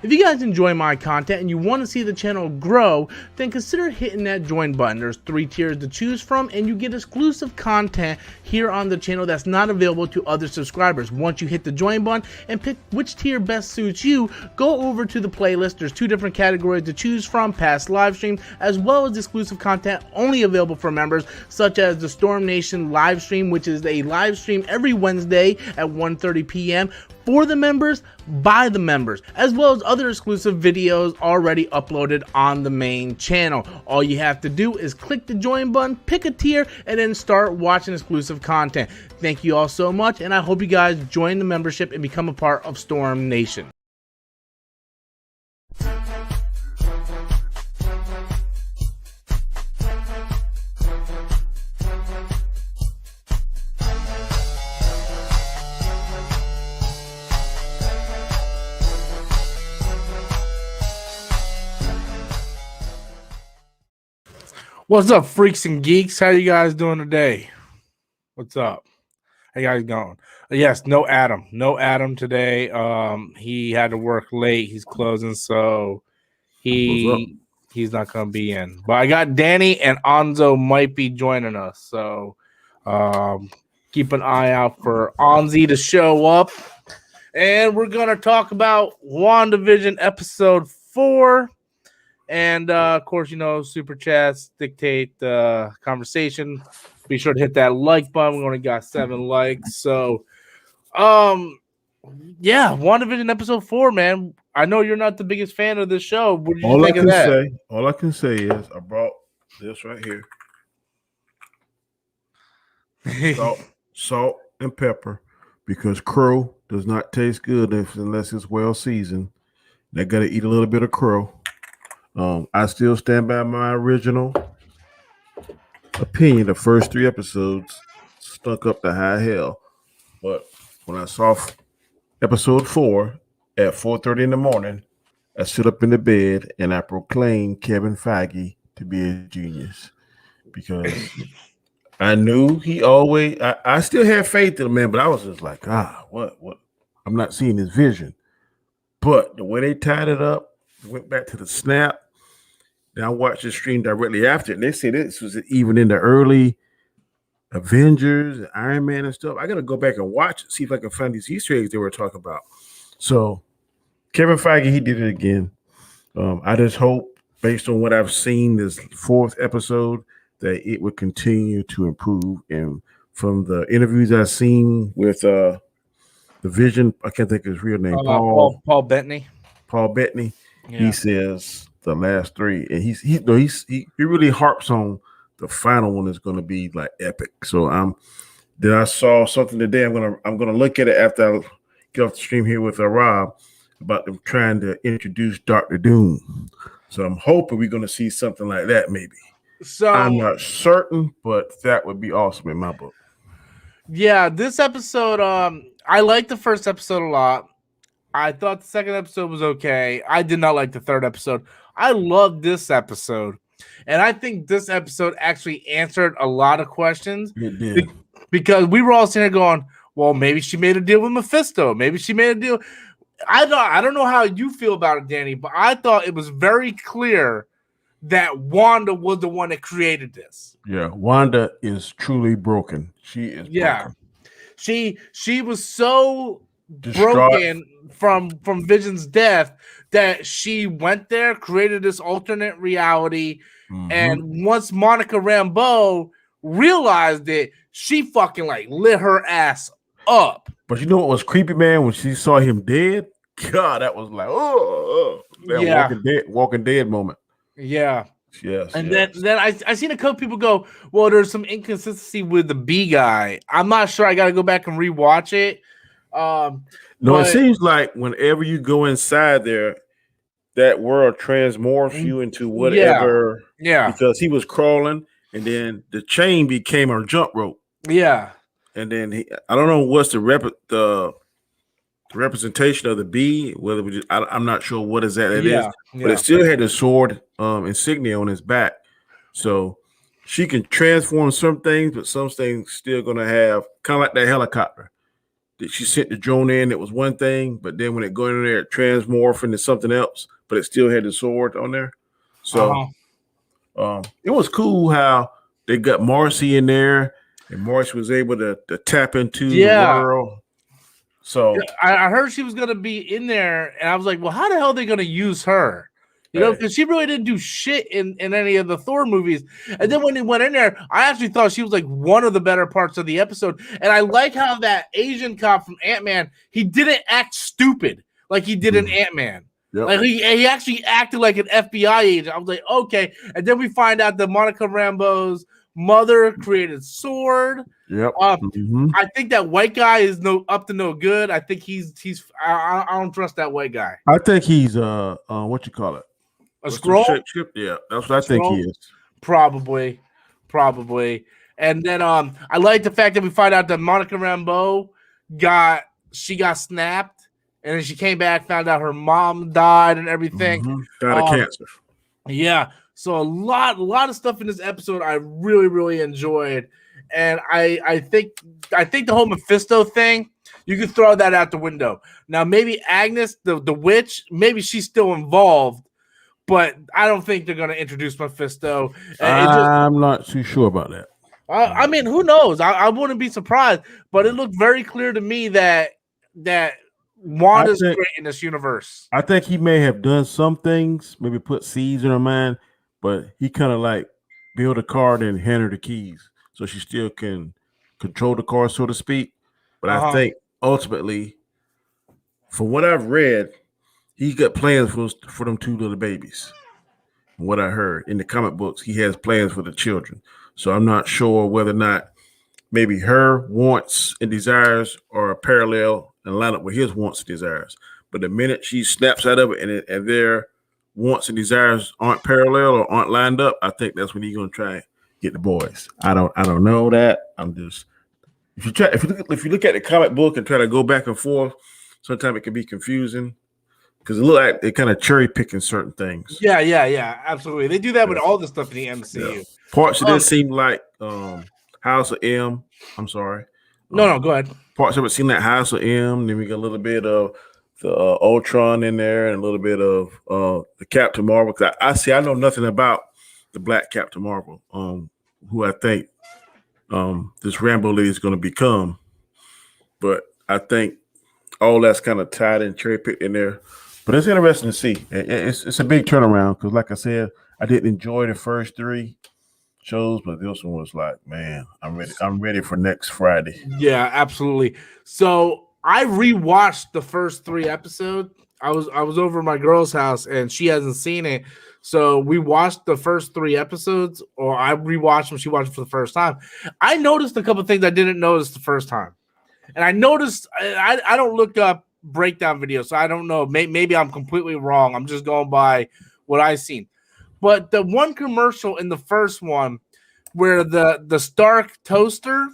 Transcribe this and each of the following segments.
If you guys enjoy my content and you want to see the channel grow, then consider hitting that join button. There's 3 tiers to choose from, and you get exclusive content here on the channel that's not available to other subscribers. Once you hit the join button and pick which tier best suits you, go over to the playlist. There's 2 different categories to choose from: past live stream as well as exclusive content only available for members, such as the Storm Nation live stream, which is a live stream every Wednesday at 1:30 p.m. for the members, by the members, as well as other exclusive videos already uploaded on the main channel. All you have to do is click the join button, pick a tier, and then start watching exclusive content. Thank you all so much, and I hope you guys join the membership and become a part of Storm Nation. What's up, freaks and geeks? How you guys doing today? What's up? How you guys going? Yes, no Adam. No Adam today. He had to work late. He's closing, so he's not gonna be in. But I got Danny and Anzo might be joining us. So keep an eye out for Anzi to show up. And we're gonna talk about WandaVision episode 4. And, of course, you know, super chats dictate the conversation. Be sure to hit that like button. We only got 7 likes. So, yeah, WandaVision episode 4, man. I know you're not the biggest fan of this show. What did you think of that? All I can say is I brought this right here. Salt and pepper, because crow does not taste good unless it's well seasoned. They got to eat a little bit of crow. I still stand by my original opinion. The first 3 episodes stunk up to high hell, but when I saw episode 4 at 4:30 in the morning, I stood up in the bed and I proclaimed Kevin Feige to be a genius, because I knew he always. I still had faith in the man, but I was just like, what? I'm not seeing his vision. But the way they tied it up, went back to the snap. Then I watched the stream directly after it, and they said this was even in the early Avengers, Iron Man, and stuff. I got to go back and watch it, see if I can find these Easter eggs they were talking about. So Kevin Feige, he did it again. I just hope, based on what I've seen this 4th episode, that it would continue to improve. And from the interviews I've seen with the Vision, I can't think of his real name, Paul Bettany. Paul Bettany. Yeah. He says the last 3, and he really harps on the final one is going to be like epic. So I saw something today. I'm gonna look at it after I get off the stream here with Rob about them trying to introduce Dr. Doom. So I'm hoping we're going to see something like that maybe. So I'm not certain, but that would be awesome in my book. Yeah, this episode, I liked the first episode a lot. I thought the second episode was okay. I did not like the 3rd episode. I loved this episode. And I think this episode actually answered a lot of questions. It did. Because we were all sitting there going, well, maybe she made a deal with Mephisto. Maybe she made a deal. I don't know how you feel about it, Danny, but I thought it was very clear that Wanda was the one that created this. Yeah, Wanda is truly broken. She is broken. She was so broken from Vision's death that she went there, created this alternate reality, and once Monica Rambeau realized it, she fucking like lit her ass up. But you know what was creepy, man? When she saw him dead, God, that was like, Walking Dead moment. Yeah. Yes. And then I seen a couple people go, well, there's some inconsistency with the B guy. I'm not sure. I got to go back and rewatch it. It seems like whenever you go inside there, that world transmorphs you into whatever. Yeah. Because he was crawling, and then the chain became a jump rope. Yeah. And then I don't know what's the representation of the bee, whether I'm not sure what is that is, but it still had the sword insignia on his back. So she can transform some things, but some things still gonna have kind of like that helicopter. she sent the drone in. It was one thing, but then when it go in there, it transmorphed into something else, but it still had the sword on there. So it was cool how they got Marcy in there, and Marcy was able to tap into the world. So I heard she was going to be in there, and I was like, well, how the hell are they going to use her? You know, because she really didn't do shit in any of the Thor movies. And then when they went in there, I actually thought she was like one of the better parts of the episode. And I like how that Asian cop from Ant-Man, he didn't act stupid like he did in Ant-Man. Yep. Like he actually acted like an FBI agent. I was like, okay. And then we find out that Monica Rambeau's mother created sword. Yep. I think that white guy is up to no good. I think he's I don't trust that white guy. I think he's what you call it? A scroll? Yeah, that's what I think he is. Probably. And then I like the fact that we find out that Monica Rambeau got snapped, and then she came back, found out her mom died and everything. Died of cancer. Yeah. So a lot of stuff in this episode I really, really enjoyed. And I think the whole Mephisto thing, you can throw that out the window. Now maybe Agnes, the witch, maybe she's still involved. But I don't think they're going to introduce Mephisto. I'm not too sure about that. I mean, who knows? I wouldn't be surprised. But it looked very clear to me that Wanda's great in this universe. I think he may have done some things, maybe put seeds in her mind, but he kind of like build a car and hand her the keys so she still can control the car, so to speak. But I think ultimately, from what I've read, he got plans for them two little babies. From what I heard in the comic books, he has plans for the children. So I'm not sure whether or not maybe her wants and desires are parallel and line up with his wants and desires. But the minute she snaps out of it and their wants and desires aren't parallel or aren't lined up, I think that's when he's going to try and get the boys. I don't know that. I'm just if you look at the comic book and try to go back and forth, sometimes it can be confusing. Because it look like they're kind of cherry picking certain things. Yeah, absolutely. They do that with all the stuff in the MCU. Yeah. Parts of this seem like House of M. I'm sorry. No, go ahead. Parts of it seem like House of M. Then we got a little bit of the Ultron in there, and a little bit of the Captain Marvel. Because I know nothing about the Black Captain Marvel, who I think this Rambo lady is going to become. But I think all that's kind of tied and cherry picked in there. But it's interesting to see. It's a big turnaround because, like I said, I didn't enjoy the first 3 shows, but this one was like, man, I'm ready for next Friday. Yeah, absolutely. So I rewatched the first 3 episodes. I was over at my girl's house and she hasn't seen it. So we watched the first 3 episodes, or I rewatched them. She watched it for the first time. I noticed a couple of things I didn't notice the first time. And I noticed I don't look up breakdown videos, so I don't know. Maybe I'm completely wrong. I'm just going by what I've seen. But the one commercial in the first one where the Stark toaster,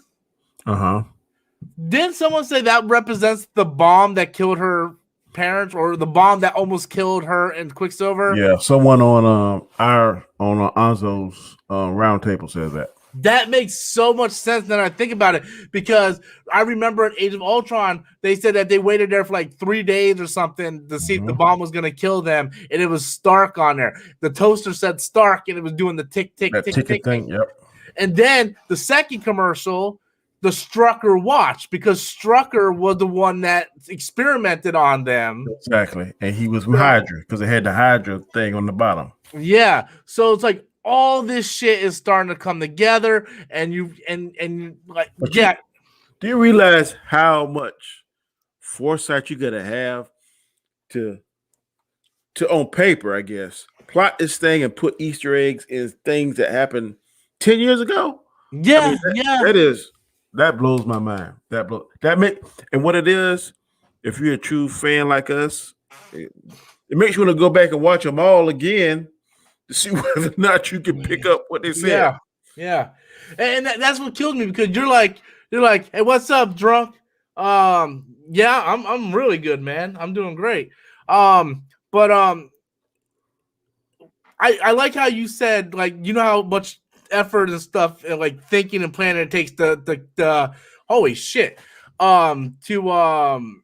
didn't someone say that represents the bomb that killed her parents, or the bomb that almost killed her and Quicksilver? Yeah, someone on Anzo's roundtable says that. That makes so much sense when I think about it, because I remember at Age of Ultron, they said that they waited there for like 3 days or something to see if the bomb was going to kill them, and it was Stark on there. The toaster said Stark, and it was doing the tick, tick, tick, tick thing. Yep. And then the second commercial, the Strucker watch, because Strucker was the one that experimented on them. Exactly, and he was from Hydra because it had the Hydra thing on the bottom. Yeah, so it's like all this shit is starting to come together, and you like, yeah. Do you realize how much foresight you gotta have to on paper, I guess, plot this thing and put Easter eggs in things that happened 10 years ago? Yeah, that blows my mind. And what it is, if you're a true fan like us, it makes you want to go back and watch them all again to see whether or not you can pick up what they said. Yeah. And that's what killed me, because you're like, hey, what's up, drunk? Yeah, I'm really good, man. I'm doing great. But I like how you said, like, you know how much effort and stuff and like thinking and planning it takes the holy shit. to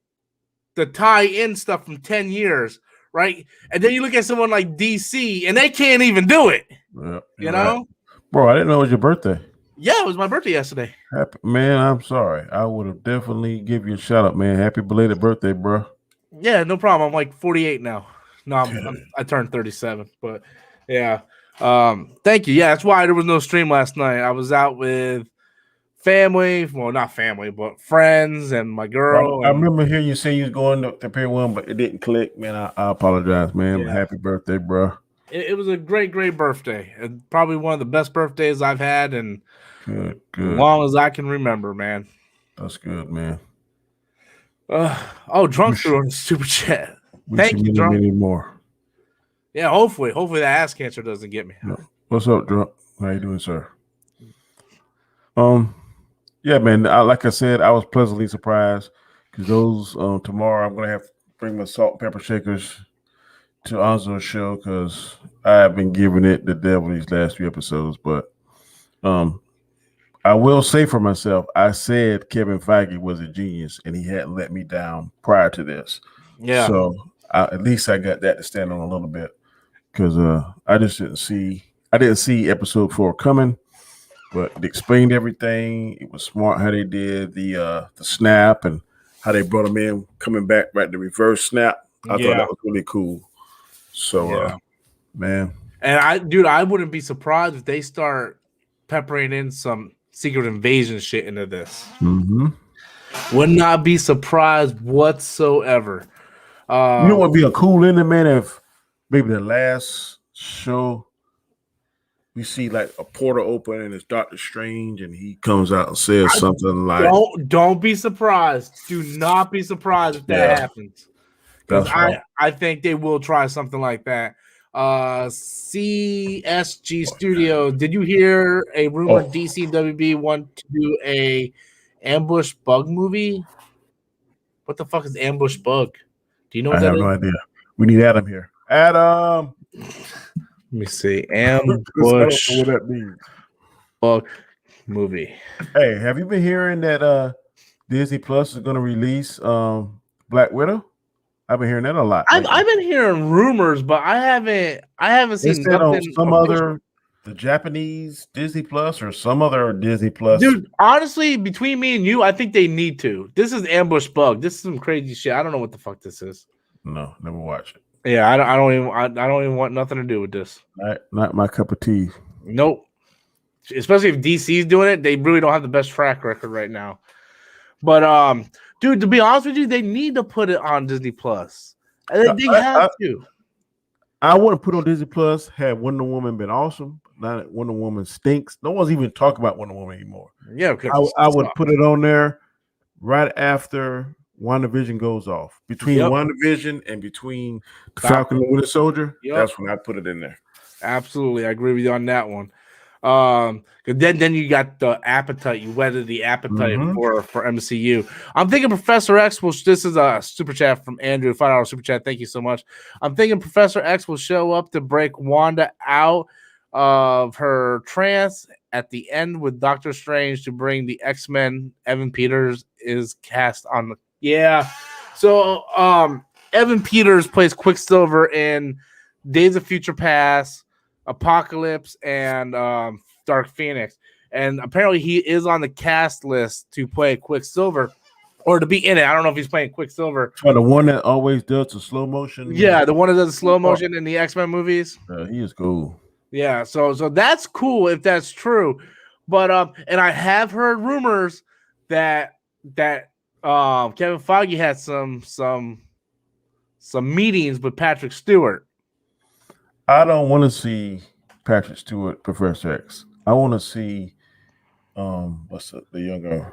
tie in stuff from 10 years, right? And then you look at someone like DC and they can't even do it. Yeah, you know? Right. Bro, I didn't know it was your birthday. Yeah, it was my birthday yesterday. Man, I'm sorry. I would have definitely give you a shout out, man. Happy belated birthday, bro. Yeah, no problem. I'm like 48 now. No, I turned 37, but yeah. Thank you. Yeah, that's why there was no stream last night. I was out with family, well, not family, but friends and my girl. I remember hearing you say you was going to Pier 1, but it didn't click, man. I apologize, man. Yeah. Happy birthday, bro. It was a great birthday. And probably one of the best birthdays I've had in good. As long as I can remember, man. That's good, man. Drunk threw in the super chat. Thank you, Drunk. Anymore. Yeah, hopefully that ass cancer doesn't get me. Yeah. What's up, Drunk? How you doing, sir? Yeah, man. Like I said, I was pleasantly surprised because those tomorrow I'm gonna have to bring my salt and pepper shakers to Anzo's show because I've been giving it the devil these last few episodes. But I will say for myself, I said Kevin Feige was a genius and he hadn't let me down prior to this. Yeah. So at least I got that to stand on a little bit because I just didn't see episode 4 coming. But it explained everything. It was smart how they did the snap and how they brought him in, coming back right the reverse snap. I thought that was really cool. So, man. And I wouldn't be surprised if they start peppering in some Secret Invasion shit into this. Mm-hmm. Would not be surprised whatsoever. You know what would be a cool ending, man, if maybe the last show we see like a portal open and it's Doctor Strange and he comes out and says something like don't be surprised. Do not be surprised if that happens. Because I think they will try something like that. CSG Studio, did you hear a rumor DC and WB want to do a Ambush Bug movie? What the fuck is Ambush Bug? Do you know what that is? I have no idea. We need Adam here. Adam! Let me see. Ambush what that means. Bug movie. Hey, have you been hearing that Disney Plus is going to release Black Widow? I've been hearing that a lot. I've been hearing rumors, but I haven't seen nothing. The Japanese Disney Plus or some other Disney Plus. Dude, honestly, between me and you, I think they need to. This is Ambush Bug. This is some crazy shit. I don't know what the fuck this is. No, never watch it. Yeah, I don't even want nothing to do with this. Not my cup of tea. Nope. Especially if DC's doing it, they really don't have the best track record right now. But dude, to be honest with you, they need to put it on Disney Plus. They have to. I wouldn't put on Disney Plus had Wonder Woman been awesome. Now that Wonder Woman stinks. No one's even talking about Wonder Woman anymore. Yeah, I would put it on there right after WandaVision goes off. Between WandaVision and between Falcon and Winter Soldier, that's when I put it in there. Absolutely. I agree with you on that one. Then you got the appetite. You whetted the appetite for MCU. I'm thinking Professor X will. This is a super chat from Andrew, $5 super chat. Thank you so much. I'm thinking Professor X will show up to break Wanda out of her trance at the end with Doctor Strange to bring the X-Men. Evan Peters is cast on the So Evan Peters plays Quicksilver in Days of Future Past, Apocalypse, and Dark Phoenix. And apparently he is on the cast list to play Quicksilver or to be in it. I don't know if he's playing Quicksilver. The one that always does the slow motion. Yeah, the one that does the slow motion in the X-Men movies. He is cool. Yeah, so that's cool if that's true. But and I have heard rumors that Kevin Feige had some meetings with Patrick Stewart. I don't want to see Patrick Stewart, Professor X. I want to see what's the younger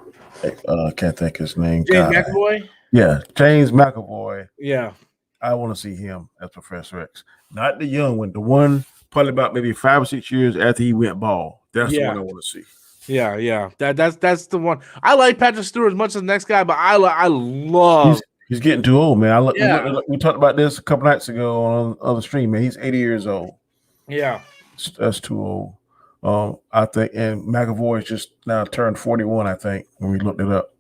can't think his name. James McAvoy? Yeah, James McAvoy. Yeah. I want to see him as Professor X. Not the young one, the one probably about maybe 5 or 6 years after he went bald. That's the one I want to see. Yeah. That's the one. I like Patrick Stewart as much as the next guy, but I love He's getting too old, man. We talked about this a couple nights ago on the stream, man. He's 80 years old. Yeah. That's too old. I think, and McAvoy just now turned 41, I think, when we looked it up.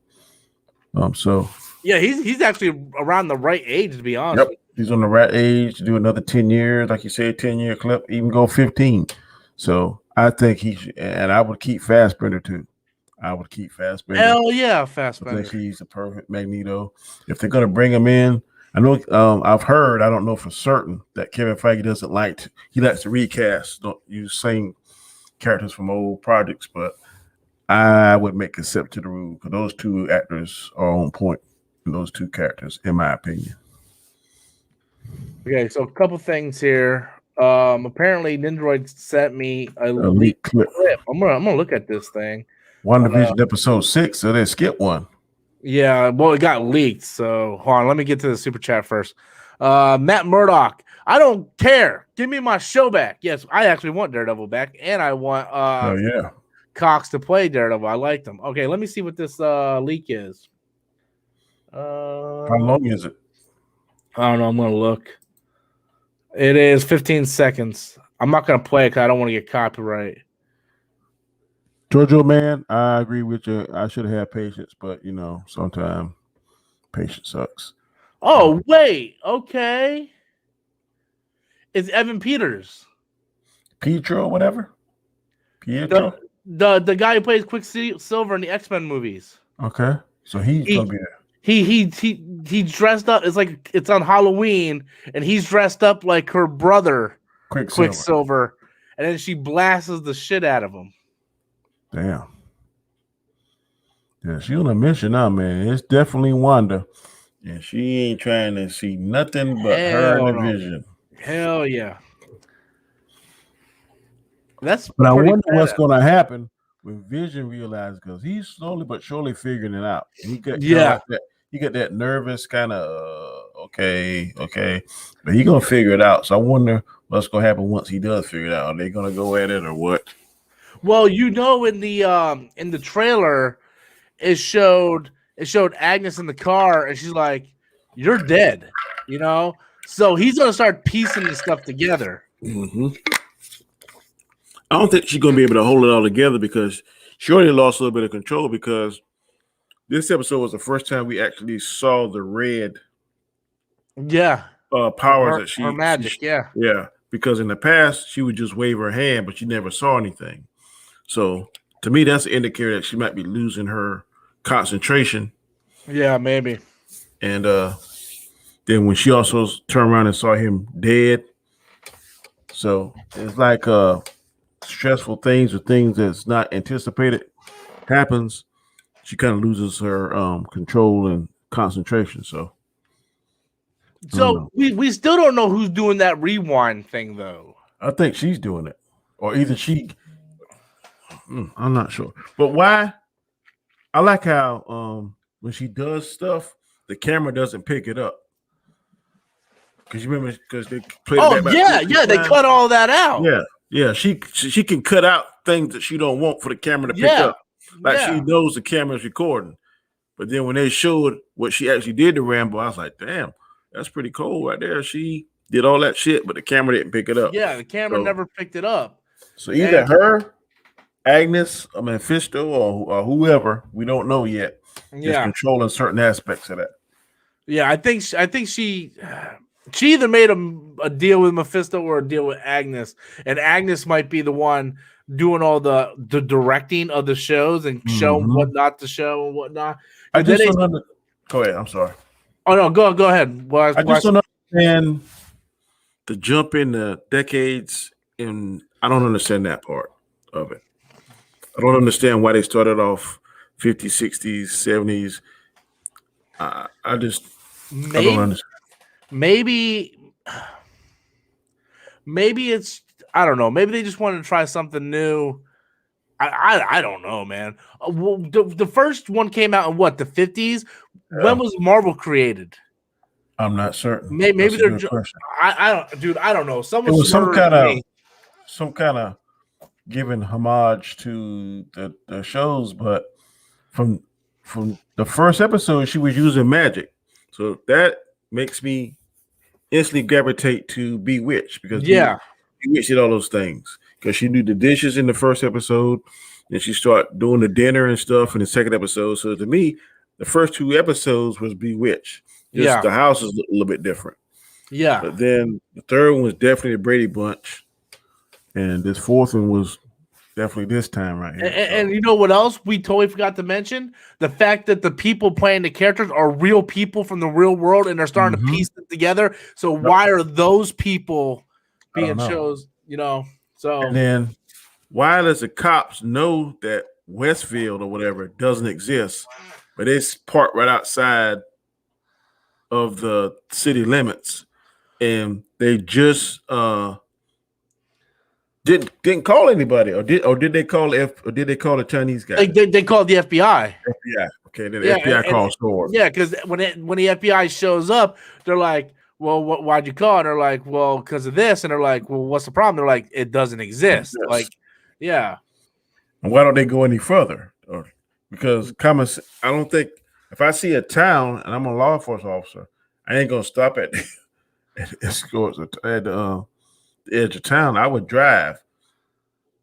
So yeah, he's actually around the right age, to be honest. Yep, he's on the right age to do another 10 years, like you said, 10-year clip, even go 15. So I think he should, and I would keep Fassbender too. I would keep Fassbender. Hell yeah, I Fassbender. think he's a perfect Magneto. If they're going to bring him in, I know I've heard, I don't know for certain, that Kevin Feige doesn't he likes to recast, don't use same characters from old projects, but I would make exception to the rule because those two actors are on point in those two characters, in my opinion. Okay, so a couple things here. Apparently Nindroid sent me a leaked clip. I'm gonna look at this thing. WandaVision episode 6, so they skipped one. Yeah, well, it got leaked. So hold on, let me get to the super chat first. Matt Murdoch, I don't care. Give me my show back. Yes, I actually want Daredevil back, and I want Cox to play Daredevil. I liked him. Okay, let me see what this leak is. How long is it? I don't know. I'm gonna look. It is 15 seconds. I'm not gonna play it because I don't want to get copyright. Jojo, man, I agree with you. I should have had patience, but sometimes patience sucks. Oh, wait. Okay. It's Evan Peters. Pietro, whatever. Pietro? The guy who plays Quicksilver in the X-Men movies. Okay. So he's gonna be there. He dressed up. It's like it's on Halloween, and he's dressed up like her brother, Quicksilver, and then she blasts the shit out of him. Damn. Yeah, she on a mission now, man. It's definitely Wanda, and she ain't trying to see nothing but her and the Vision. Hell yeah. But I wonder what's going to happen when Vision realizes, because he's slowly but surely figuring it out. He got he got that nervous kind of okay, but he's gonna figure it out. So I wonder what's gonna happen once he does figure it out. Are they gonna go at it or what? Well, in the trailer, it showed Agnes in the car, and she's like, "You're dead," So he's gonna start piecing this stuff together. Mm-hmm. I don't think she's gonna be able to hold it all together because she already lost a little bit of control. Because this episode was the first time we actually saw the red, powers that her magic, yeah. Because in the past she would just wave her hand, but you never saw anything. So to me, that's an indicator that she might be losing her concentration. Yeah, maybe. And then when she also turned around and saw him dead, so it's like stressful things or things that's not anticipated happens. She kind of loses her control and concentration. So we still don't know who's doing that rewind thing, though. I think she's doing it, or either she. I'm not sure, but why? I like how when she does stuff, the camera doesn't pick it up. Because you remember, because they played. Oh they cut all that out. Yeah. She can cut out things that she don't want for the camera to pick up. Like she knows the camera's recording. But then when they showed what she actually did to Rambo, I was like, damn, that's pretty cool right there. She did all that shit, but the camera didn't pick it up. Yeah, the camera never picked it up. So either her, Agnes, Mephisto, or whoever, we don't know yet, is controlling certain aspects of that. Yeah, I think she either made a deal with Mephisto or a deal with Agnes, and Agnes might be the one doing all the directing of the shows and showing what not to show and whatnot. I just don't go ahead. I'm sorry. Oh no, go ahead. I just don't understand the jump in the decades, and I don't understand that part of it. I don't understand why they started off 50s, 60s, 70s. I don't understand. Maybe it's, I don't know. Maybe they just wanted to try something new. I don't know, man. The first one came out in what, the 50s? Yeah. When was Marvel created? I'm not certain. Maybe they're. I don't know. It was some kind of giving homage to the shows, but from the first episode, she was using magic, so that makes me instantly gravitate to Bewitched, because Bewitched did all those things, because she knew the dishes in the first episode, and she started doing the dinner and stuff in the second episode. So to me, the first 2 episodes was Bewitched. Just Yeah. the house is a little bit different. Yeah. But then the third one was definitely the Brady Bunch. And this fourth one was definitely this time right here. And you know what else we totally forgot to mention? The fact that the people playing the characters are real people from the real world, and they're starting to piece it together. So why are those people being chose? You know, so and then why does the cops know that Westfield or whatever doesn't exist, but it's parked right outside of the city limits, and they just didn't call anybody, or did they call the Chinese guy? They called the FBI. FBI. Okay, then the FBI calls Sword. Yeah, because when the FBI shows up, they're like, "Well, why'd you call?" And they're like, "Well, because of this." And they're like, "Well, what's the problem?" They're like, "It doesn't exist." Like, yeah. And why don't they go any further? Because I don't think if I see a town and I'm a law enforcement officer, I ain't gonna stop at the edge of town. I would drive.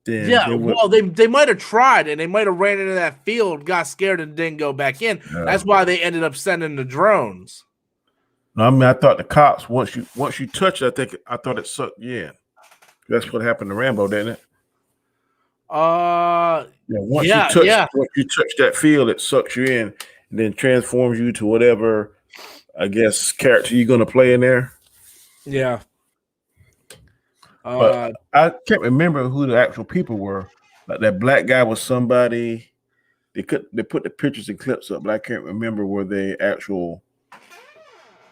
Then they might have tried, and they might have ran into that field, got scared, and didn't go back in. Yeah. That's why they ended up sending the drones. No, I mean, I thought the cops once you touch it, I thought it sucked you in. That's what happened to Rambo, didn't it? Once you touch that field, it sucks you in and then transforms you to whatever, I guess, character you're gonna play in there. Yeah. But I can't remember who the actual people were. Like that black guy was somebody. They put the pictures and clips up, but I can't remember were they actual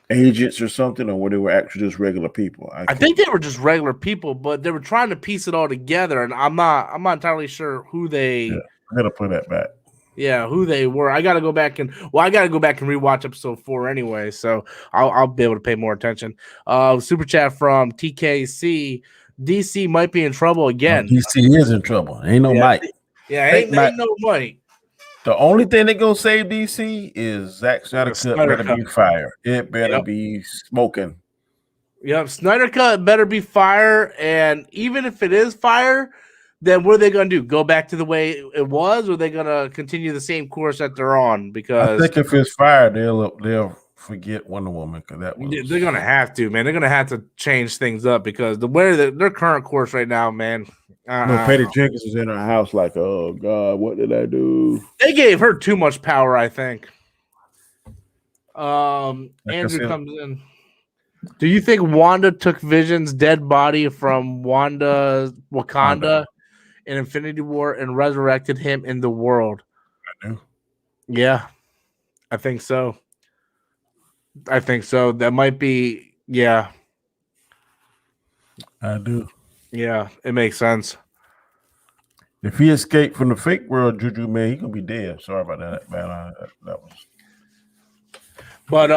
agents or something, or were they were actually just regular people. I think they were just regular people, but they were trying to piece it all together, and I'm not entirely sure who they. Yeah, I gotta play that back. Yeah, who they were. I gotta go back and rewatch episode 4 anyway, so I'll be able to pay more attention. Super chat from TKC. DC might be in trouble again. DC is in trouble. Ain't no Mike. Yeah, ain't no Mike. The only thing that gonna save DC is Zack Snyder Cut better be fire. It better be smoking. Yep, Snyder Cut better be fire, and even if it is fire, then what are they gonna do? Go back to the way it was, or are they gonna continue the same course that they're on? Because I think if it's fire, they'll forget Wonder Woman, because they're gonna have to, man. They're gonna have to change things up, because the way their current course right now, man. Patty Jenkins is in her house like, oh God, what did I do? They gave her too much power, I think. Andrew comes in. Do you think Wanda took Vision's dead body from Wakanda in Infinity War and resurrected him in the world? I do. Yeah, I think so. That might be, yeah. I do. Yeah, it makes sense. If he escaped from the fake world, Juju, man, he gonna be dead. Sorry about that, man. That was. But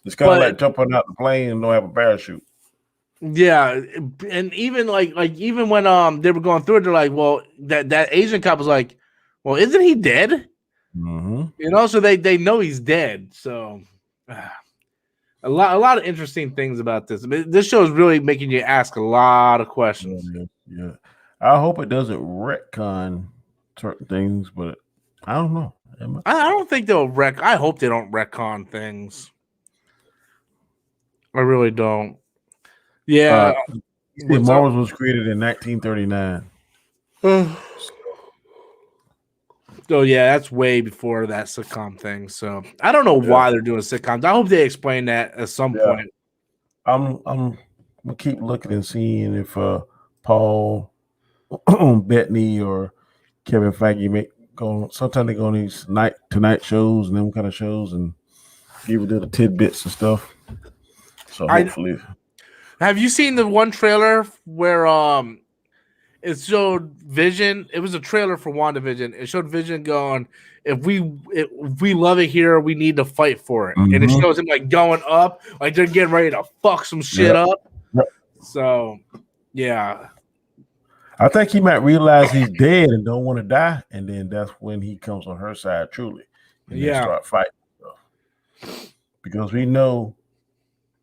it's kind of like jumping out the plane and don't have a parachute. Yeah, and even like even when they were going through it, they're like, well, that Asian cop was like, well, isn't he dead? Mm-hmm. You know, so they know he's dead. So a lot of interesting things about this. I mean, this show is really making you ask a lot of questions. Yeah. I hope it doesn't retcon certain things, but I don't know. I don't think they'll wreck. I hope they don't retcon things. I really don't. Yeah. Marvel was created in 1939. So yeah, that's way before that sitcom thing. So I don't know why they're doing sitcoms. I hope they explain that at some point. I'm gonna keep looking and seeing if Paul Bettany or Kevin Feige sometimes they go on these Tonight shows and them kind of shows and give you little tidbits and stuff. So hopefully. Have you seen the one trailer where it showed Vision? It was a trailer for WandaVision. It showed Vision going, if we love it here, we need to fight for it. Mm-hmm. And it shows him like going up, like they're getting ready to fuck some shit up. Yep. So yeah. I think he might realize he's dead and don't want to die, and then that's when he comes on her side truly, and then start fighting. Because we know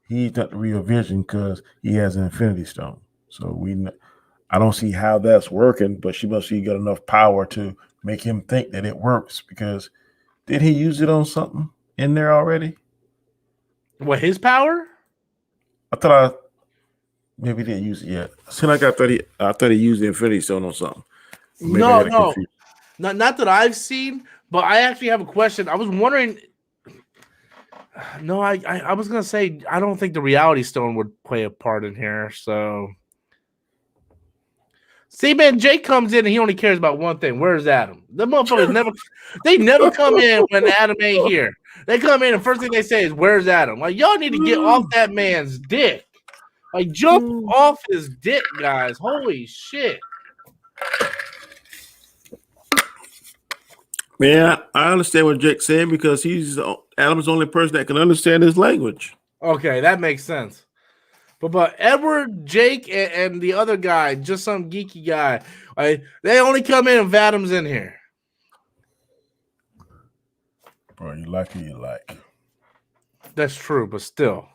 he's not the real Vision because he has an Infinity Stone. So I don't see how that's working, but she must see got enough power to make him think that it works because Did he use it on something in there already? What, his power? I thought maybe he didn't use it yet. I thought he used the Infinity Stone on something. Maybe I got it confused. Not that I've seen, but I actually have a question. I was wondering. No, I was gonna say I don't think the Reality Stone would play a part in here. So, see, man, Jake comes in and he only cares about one thing. Where's Adam? The motherfuckers never come in when Adam ain't here. They come in and first thing they say is, "Where's Adam?" Like, y'all need to get off that man's dick. Like, jump off his dick, guys. Holy shit. Man, I understand what Jake's saying because Adam's the only person that can understand his language. Okay, that makes sense. But Edward, Jake, and the other guy, just some geeky guy, they only come in if Adam's in here. Bro, you like who you like. That's true, but still.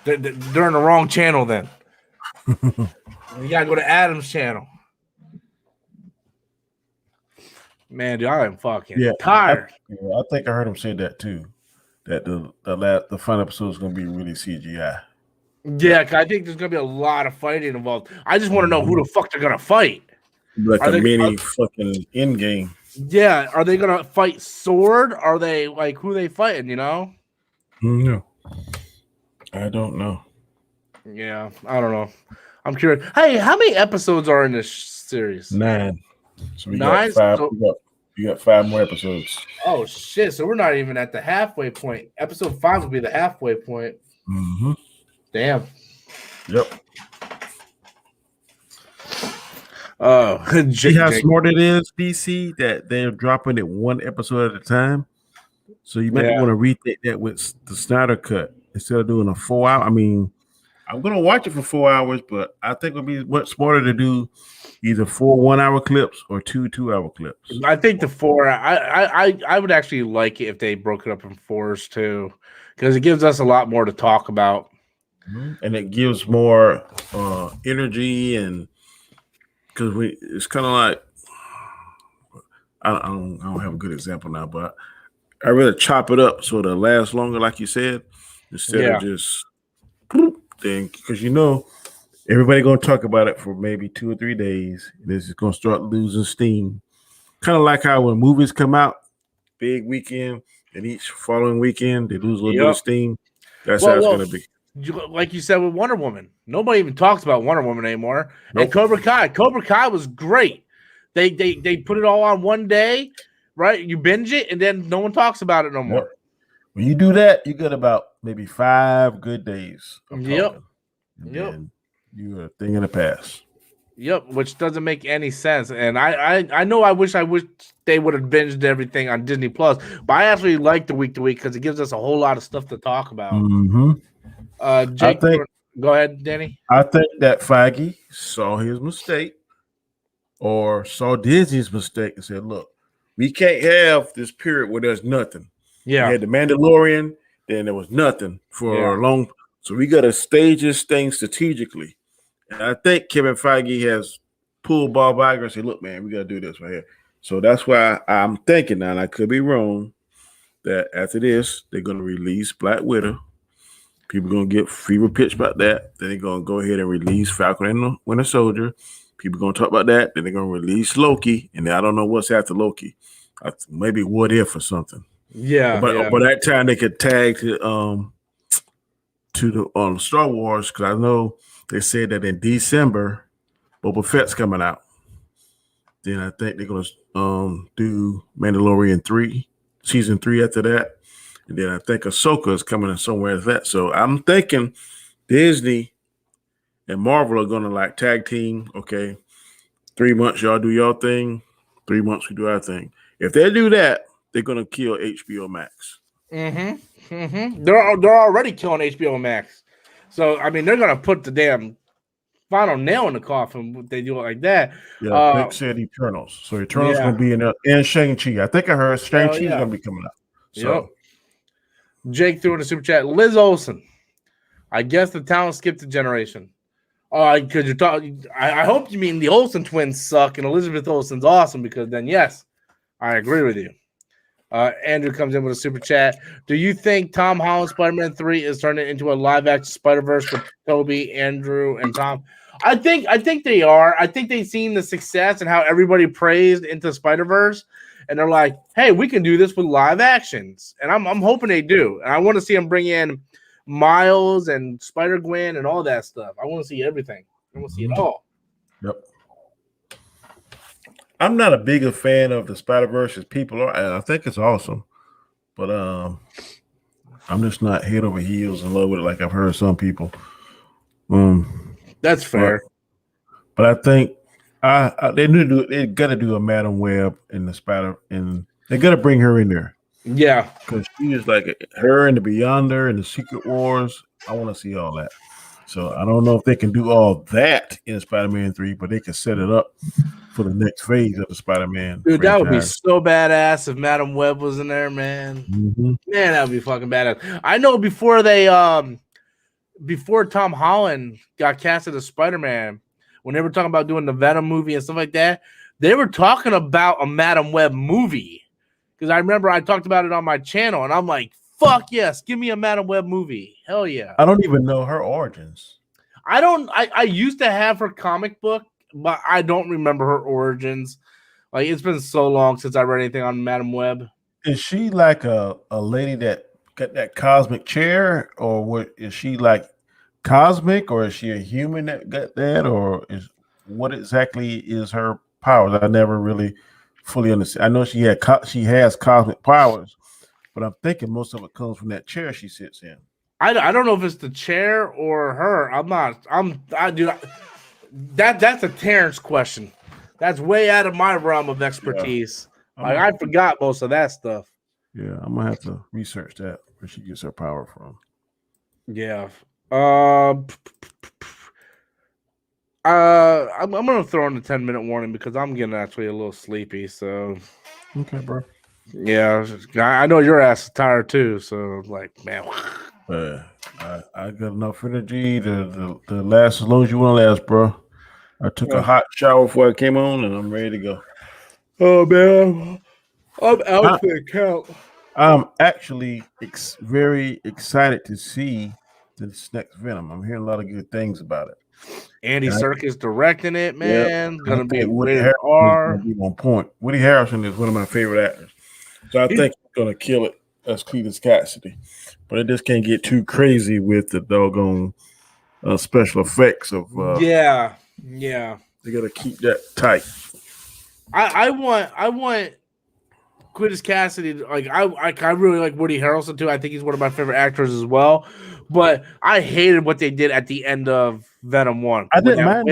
They're in the wrong channel then. You gotta go to Adam's channel. Man, dude, I am fucking tired. I think I heard him say that too. That the final episode is going to be really CGI. Yeah, I think there's going to be a lot of fighting involved. I just want to know who the fuck they're going to fight. Like a mini fucking end game. Yeah, are they going to fight Sword? Are they like who they fighting? You know? No, I don't know. Yeah, I don't know. I'm curious. Hey, how many episodes are in this series? 9. So we 9. got 5. You got 5 more episodes. Oh shit! So we're not even at the halfway point. Episode 5 will be the halfway point. Mm-hmm. Damn. Yep. Oh, see how smart it is, DC, that they're dropping it 1 episode at a time. So you might want to rethink that with the Snyder cut instead of doing a 4 hour. I mean, I'm gonna watch it for 4 hours, but I think it would be much smarter to do either 4 1-hour clips or 2 2-hour clips. I think the 4. I would actually like it if they broke it up in 4s too, because it gives us a lot more to talk about, and it gives more energy, and because it's kind of like I don't have a good example now, but I rather chop it up so it'll last longer, like you said, instead of just thing, because everybody gonna talk about it for maybe 2 or 3 days, and it's gonna start losing steam. Kind of like how when movies come out, big weekend, and each following weekend they lose a little bit of steam. That's how it's gonna be. Like you said with Wonder Woman, nobody even talks about Wonder Woman anymore. Nope. And Cobra Kai was great. They put it all on one day, right? You binge it, and then no one talks about it no more. Yep. When you do that, you get about maybe 5 good days. Yep. You're a thing in the past. Yep, which doesn't make any sense. And I know I wish they would have binged everything on Disney Plus, but I actually like the week to week because it gives us a whole lot of stuff to talk about. Mm-hmm. Jake, go ahead, Danny. I think that Feige saw his mistake or saw Disney's mistake and said, look, we can't have this period where there's nothing. Yeah. We had the Mandalorian, then there was nothing for a long. So we got to stage this thing strategically. And I think Kevin Feige has pulled Bob Iger and said, look, man, we got to do this right here. So that's why I'm thinking now, and I could be wrong, that after this, they're going to release Black Widow. People are going to get fever pitch about that. Then they're going to go ahead and release Falcon and the Winter Soldier. People are going to talk about that. Then they're going to release Loki. And then I don't know what's after Loki. Maybe What If or something. Yeah. But by that time, they could tag to the Star Wars, because I know they said that in December, Boba Fett's coming out. Then I think they're going to do Mandalorian season 3 after that. And then I think Ahsoka is coming in somewhere as that. So I'm thinking Disney and Marvel are going to like tag team. Okay, 3 months y'all do your thing. 3 months we do our thing. If they do that, they're going to kill HBO Max. Mm-hmm. Mm-hmm. They're already killing HBO Max. So, I mean, they're going to put the damn final nail in the coffin if they do it like that. Yeah, they said Eternals. So Eternals going to be in there. And Shang-Chi. I think I heard Shang-Chi is going to be coming out. So, Jake threw in the super chat. Liz Olsen. I guess the talent skipped a generation. Because you're talking. I hope you mean the Olsen twins suck and Elizabeth Olsen's awesome, because then, yes, I agree with you. Andrew comes in with a super chat. Do you think Tom Holland's Spider-Man 3 is turning into a live-action Spider-Verse with Tobey, Andrew, and Tom? I think they are. I think they've seen the success and how everybody praised Into Spider-Verse, and they're like, "Hey, we can do this with live actions." And I'm hoping they do. And I want to see them bring in Miles and Spider-Gwen and all that stuff. I want to see everything. I want to see it all. Yep. I'm not a bigger fan of the Spider-Verse as people are, and I think it's awesome. But I'm just not head over heels in love with it like I've heard some people. That's fair. But I think they got to do a Madam Web in the Spider, and they got to bring her in there. Yeah, because she is like her and the Beyonder and the Secret Wars. I want to see all that. So I don't know if they can do all that in Spider-Man 3, but they can set it up for the next phase of the Spider-Man. Dude, that would be so badass if Madam Web was in there, man. Mm-hmm. Man, that would be fucking badass. I know before Tom Holland got casted as Spider-Man, when they were talking about doing the Venom movie and stuff like that, they were talking about a Madam Web movie. Because I remember I talked about it on my channel, and I'm like, fuck yes, give me a Madam Web movie. Hell yeah. I don't even know her origins. I used to have her comic book, but I don't remember her origins. Like, it's been so long since I read anything on Madam Web. Is she like a lady that got that cosmic chair, or what is she like cosmic, or is she a human that got that, or what exactly is her powers? I never really fully understand. I know she has cosmic powers, but I'm thinking most of it comes from that chair she sits in. I don't know if it's the chair or her. That's a Terrence question. That's way out of my realm of expertise. Yeah. I forgot most of that stuff. Yeah, I'm gonna have to research that where she gets her power from. Yeah. I'm gonna throw in a 10-minute warning because I'm getting actually a little sleepy. So okay, bro. Yeah, I know your ass is tired too. So like, man, I got enough energy to last as long as you want to last, bro. I took a hot shower before I came on, and I'm ready to go. Oh man, I'm out for the count. I'm actually very excited to see this next Venom. I'm hearing a lot of good things about it. Andy Serkis directing it, man. Yep. Gonna be Woody Harrelson be on point. Woody Harrelson is one of my favorite actors, so I think he's gonna kill it as Cletus Cassidy. But it just can't get too crazy with the doggone special effects of. Yeah. They gotta keep that tight. I want Cletus Cassidy. Like I really like Woody Harrelson too. I think he's one of my favorite actors as well. But I hated what they did at the end of Venom 1. I didn't mind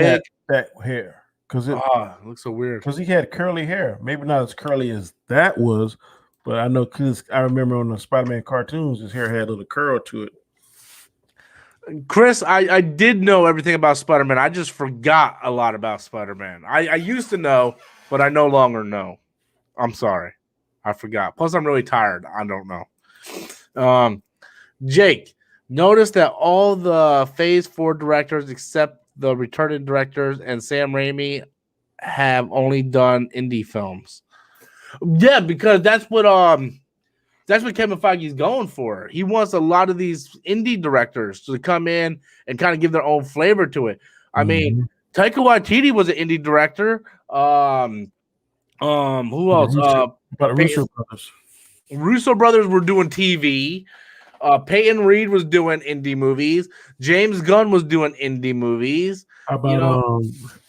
that hair because it looks so weird. Because he had curly hair, maybe not as curly as that was, but I know because I remember on the Spider-Man cartoons, his hair had a little curl to it. Chris, I did know everything about Spider-Man. I just forgot a lot about Spider-Man. I used to know, but I no longer know. I'm sorry. I forgot. Plus, I'm really tired. I don't know. Jake, notice that all the Phase 4 directors, except the returning directors and Sam Raimi, have only done indie films. Yeah, because that's what Kevin Feige's going for. He wants a lot of these indie directors to come in and kind of give their own flavor to it. I mean, Taika Waititi was an indie director. Who else? Russo brothers. Russo brothers were doing TV. Peyton Reed was doing indie movies. James Gunn was doing indie movies. How about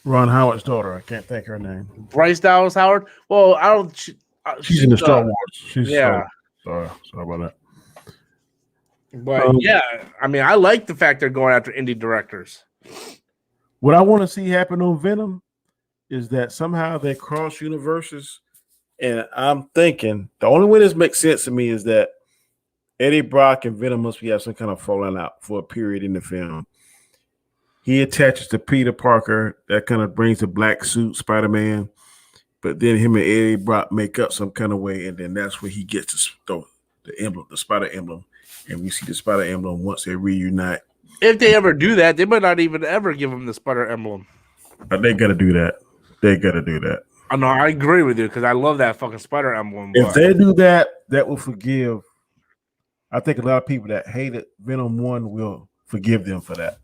Ron Howard's daughter? I can't think her name. Bryce Dallas Howard. Well, I don't. She's in the Star Wars. Yeah. Sorry about that. But yeah, I mean, I like the fact they're going after indie directors. What I want to see happen on Venom is that somehow they cross universes, and I'm thinking the only way this makes sense to me is that Eddie Brock and Venom must have some kind of falling out for a period in the film. He attaches to Peter Parker. That kind of brings the black suit Spider-Man. But then him and Eddie Brock make up some kind of way, and then that's where he gets the emblem, the spider emblem. And we see the spider emblem once they reunite. If they ever do that, they might not even ever give him the spider emblem. They got to do that. They got to do that. I know, I agree with you because I love that fucking Spider Emblem. If they do that, that will forgive. I think a lot of people that hated Venom 1 will forgive them for that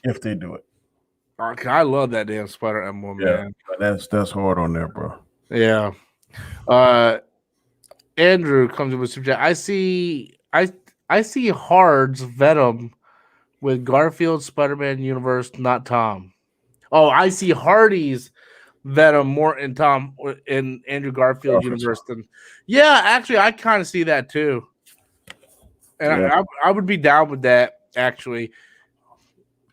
if they do it. I love that damn Spider Emblem, man. That's hard on there, bro. Yeah. Andrew comes in with super chat. I see Hard's Venom with Garfield Spider-Man universe, not Tom. Oh, I see Hardy's Venom more in Tom in Andrew Garfield universe than. Yeah, actually, I kind of see that too, and I would be down with that actually.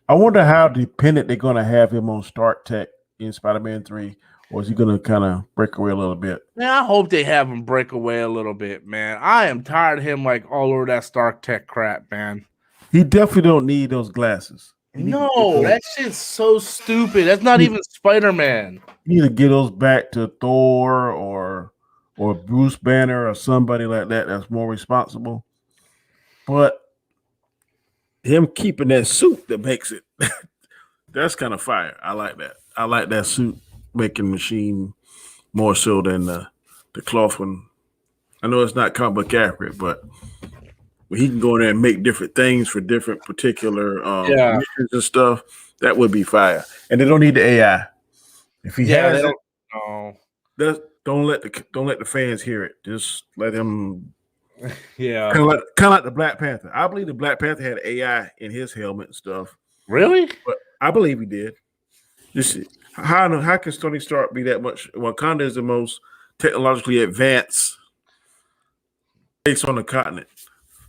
I wonder how dependent they're going to have him on Stark Tech in Spider-Man 3, or is he going to kind of break away a little bit? Man, I hope they have him break away a little bit, man. I am tired of him like all over that Stark Tech crap, man. He definitely don't need those glasses. No, that shit's so stupid. That's not even Spider-Man. You need to get those back to Thor or Bruce Banner or somebody like that that's more responsible. But him keeping that suit that makes it, that's kind of fire. I like that. I like that suit making machine more so than the cloth one. I know it's not comic book accurate, but he can go in there and make different things for different particular missions and stuff. That would be fire. And they don't need the AI. If he has it, don't let the fans hear it. Just let him. Yeah, kind of like the Black Panther. I believe the Black Panther had AI in his helmet and stuff. Really? But I believe he did. Just how can Tony Stark be that much? Wakanda is the most technologically advanced place on the continent.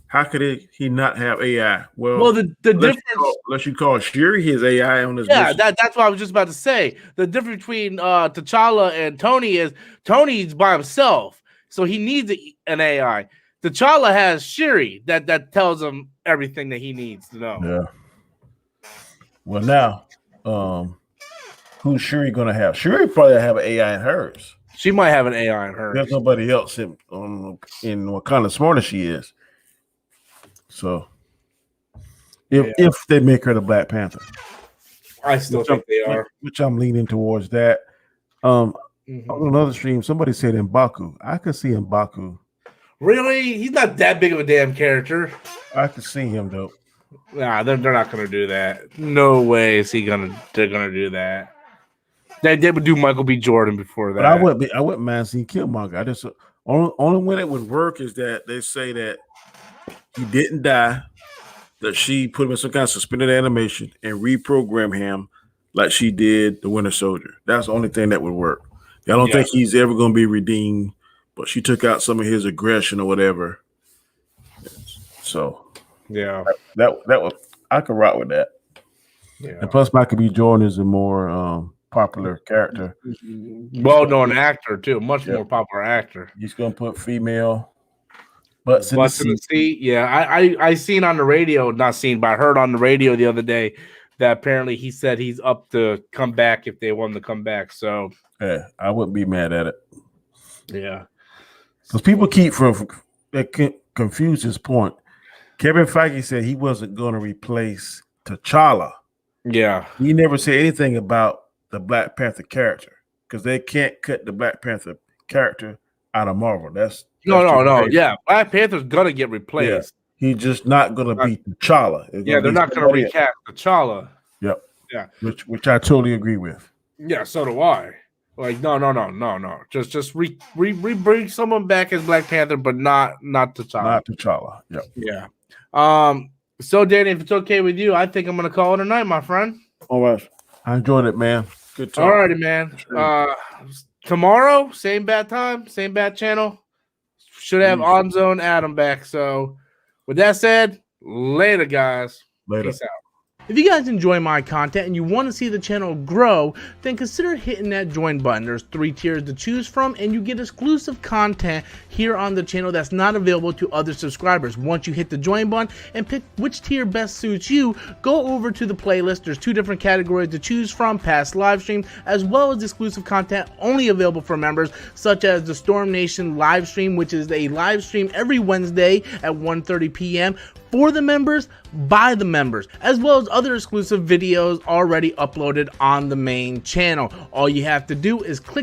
How could he not have AI? Well, the difference, unless you call Shuri his AI on his mission. That's what I was just about to say. The difference between T'Challa and Tony is Tony's by himself, so he needs an AI. T'Challa has Shuri that tells him everything that he needs to know. Yeah. Well, now, who's Shuri gonna have? Shuri probably have an AI in hers. She might have an AI in hers. There's nobody else in what kind of smart as she is. So, if they make her the Black Panther, I still think they are. Which I'm leaning towards that. On another stream, somebody said M'Baku. I could see M'Baku. Really? He's not that big of a damn character. I could see him though. Nah, they're not gonna do that. No way is they're gonna do that. They would do Michael B. Jordan before that. But I wouldn't mind seeing Killmonger. I just only way it would work is that they say that he didn't die, that she put him in some kind of suspended animation and reprogram him like she did the Winter Soldier. That's the only thing that would work. I don't think he's ever going to be redeemed, but she took out some of his aggression or whatever. So, that was I could rock with that. Yeah. And plus, Michael B. Jordan is a more popular character, well-known actor too, much more popular actor. He's going to put female. Butts in the seat. Yeah, I seen on the radio, not seen, but I heard on the radio the other day that apparently he said he's up to come back if they want him to come back. So yeah, I wouldn't be mad at it. Yeah, because people keep confuse his point. Kevin Feige said he wasn't going to replace T'Challa. Yeah, he never said anything about the Black Panther character because they can't cut the Black Panther character out of Marvel. That's no. Yeah, Black Panther's gonna get replaced. Yeah. He's just not gonna be T'Challa. Yeah, they're not gonna recast T'Challa. Yep. Yeah. Which I totally agree with. Yeah, so do I. Like, no. Just bring someone back as Black Panther, but not T'Challa. Not T'Challa. Yep. Yeah. So Danny, if it's okay with you, I think I'm gonna call it a night, my friend. All right. I enjoyed it, man. Good talk. All righty, man. Tomorrow, same bat time, same bat channel. Should have On Zone Adam back. So, with that said, later, guys. Later. Peace out. If you guys enjoy my content and you want to see the channel grow, then consider hitting that join button. There's 3 tiers to choose from, and you get exclusive content here on the channel that's not available to other subscribers. Once you hit the join button and pick which tier best suits you, go over to the playlist. There's 2 different categories to choose from: past live streams, as well as exclusive content only available for members, such as the Storm Nation live stream, which is a live stream every Wednesday at 1:30 p.m. for the members, by the members, as well as other exclusive videos already uploaded on the main channel. All you have to do is click